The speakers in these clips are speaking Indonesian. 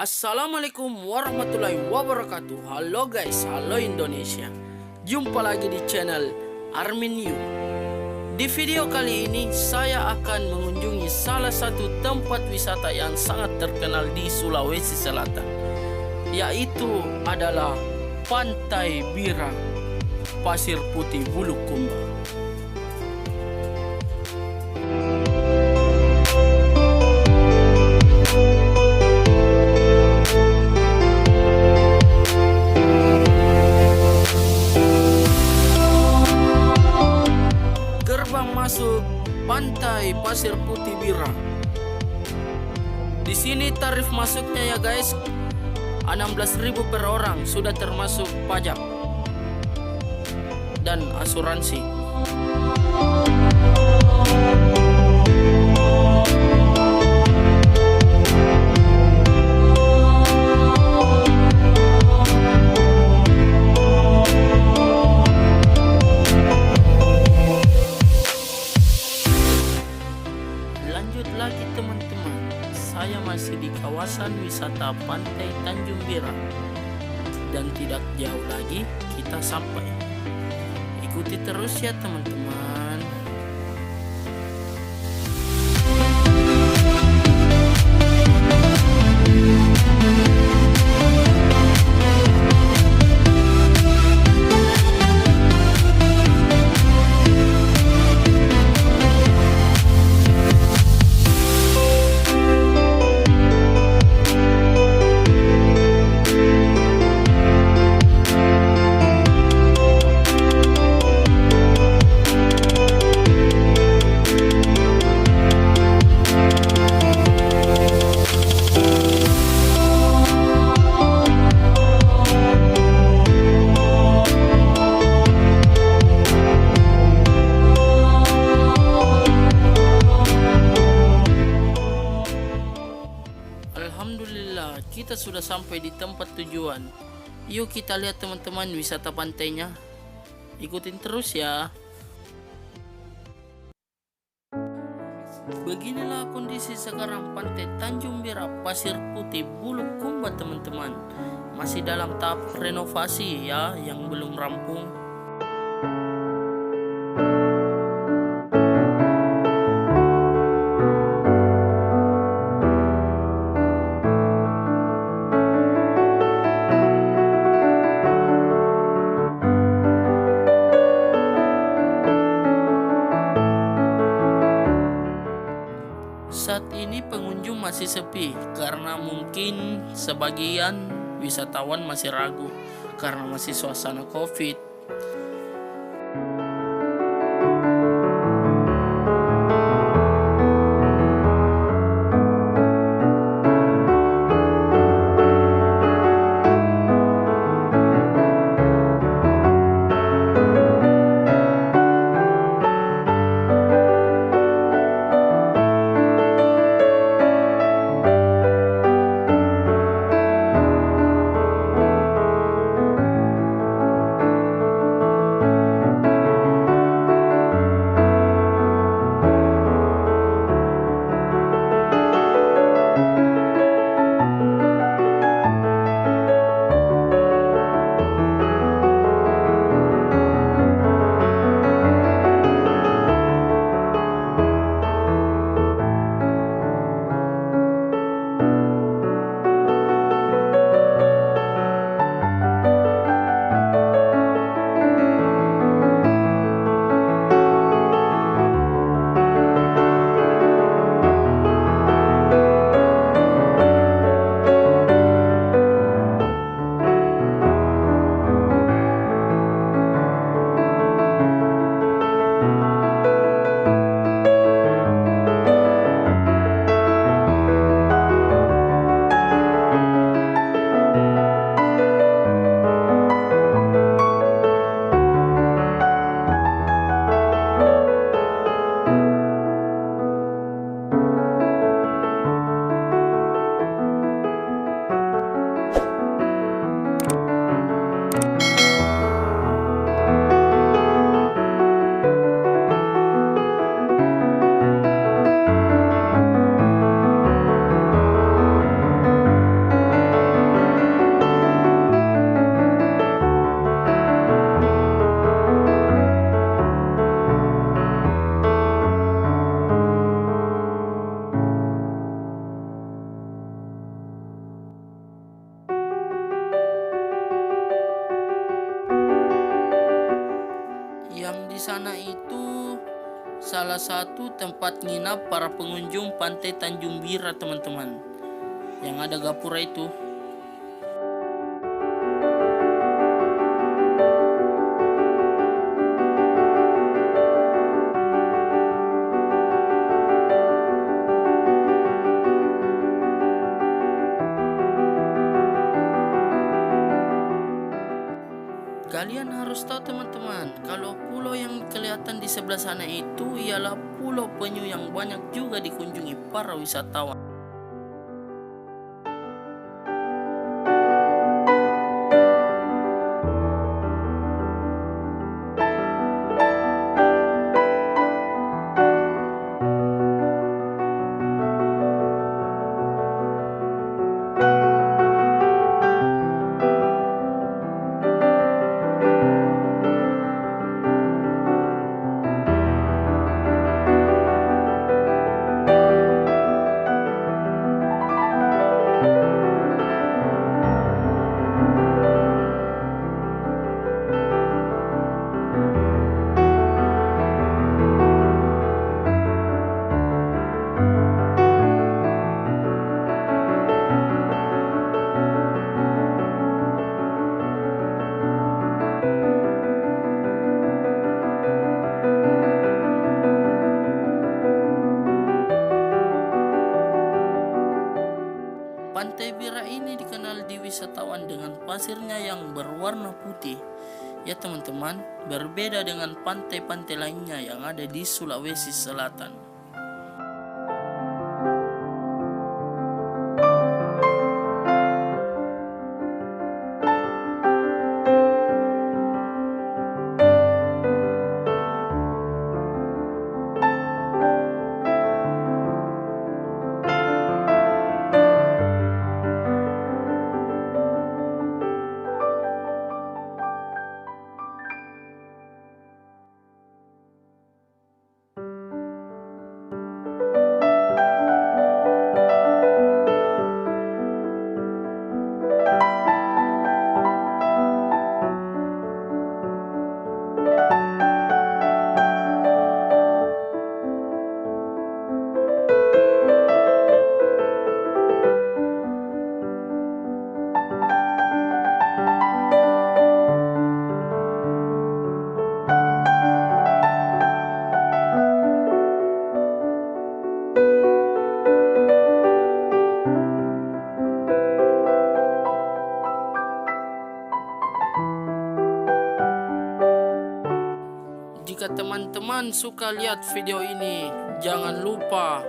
Assalamualaikum warahmatullahi wabarakatuh. Halo guys, halo Indonesia. Jumpa lagi di channel Armin Yu. Di video kali ini saya akan mengunjungi salah satu tempat wisata yang sangat terkenal di Sulawesi Selatan, yaitu adalah Pantai Bira, Pasir Putih Bulukumba. Masuk Pantai Pasir Putih Bira. Di sini tarif masuknya ya guys, 16.000 per orang, sudah termasuk pajak dan asuransi. Lanjut lagi teman-teman, saya masih di kawasan wisata Pantai Tanjung Bira, dan tidak jauh lagi kita sampai. Ikuti terus ya teman-teman. Alhamdulillah, kita sudah sampai di tempat tujuan. Yuk kita lihat teman-teman wisata pantainya. Ikutin terus ya. Beginilah kondisi sekarang Pantai Tanjung Bira Pasir Putih Bulukumba teman-teman. Masih dalam tahap renovasi ya, yang belum rampung. Saat ini pengunjung masih sepi karena mungkin sebagian wisatawan masih ragu karena masih suasana COVID. salah satu tempat nginap para pengunjung pantai Tanjung Bira teman-teman, yang ada gapura itu. Kalian harus tahu teman-teman, kalau pulau yang kelihatan di sebelah sana itu ialah Pulau Penyu yang banyak juga dikunjungi para wisatawan. Pantai Bira ini dikenal di wisatawan dengan pasirnya yang berwarna putih. Ya teman-teman, berbeda dengan pantai-pantai lainnya yang ada di Sulawesi Selatan. Jika teman-teman suka lihat video ini, jangan lupa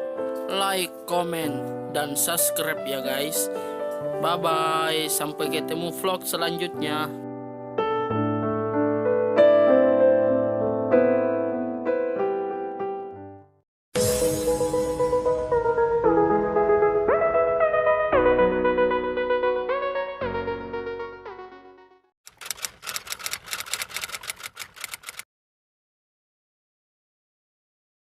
like, komen, dan subscribe ya guys. Bye bye, sampai ketemu vlog selanjutnya.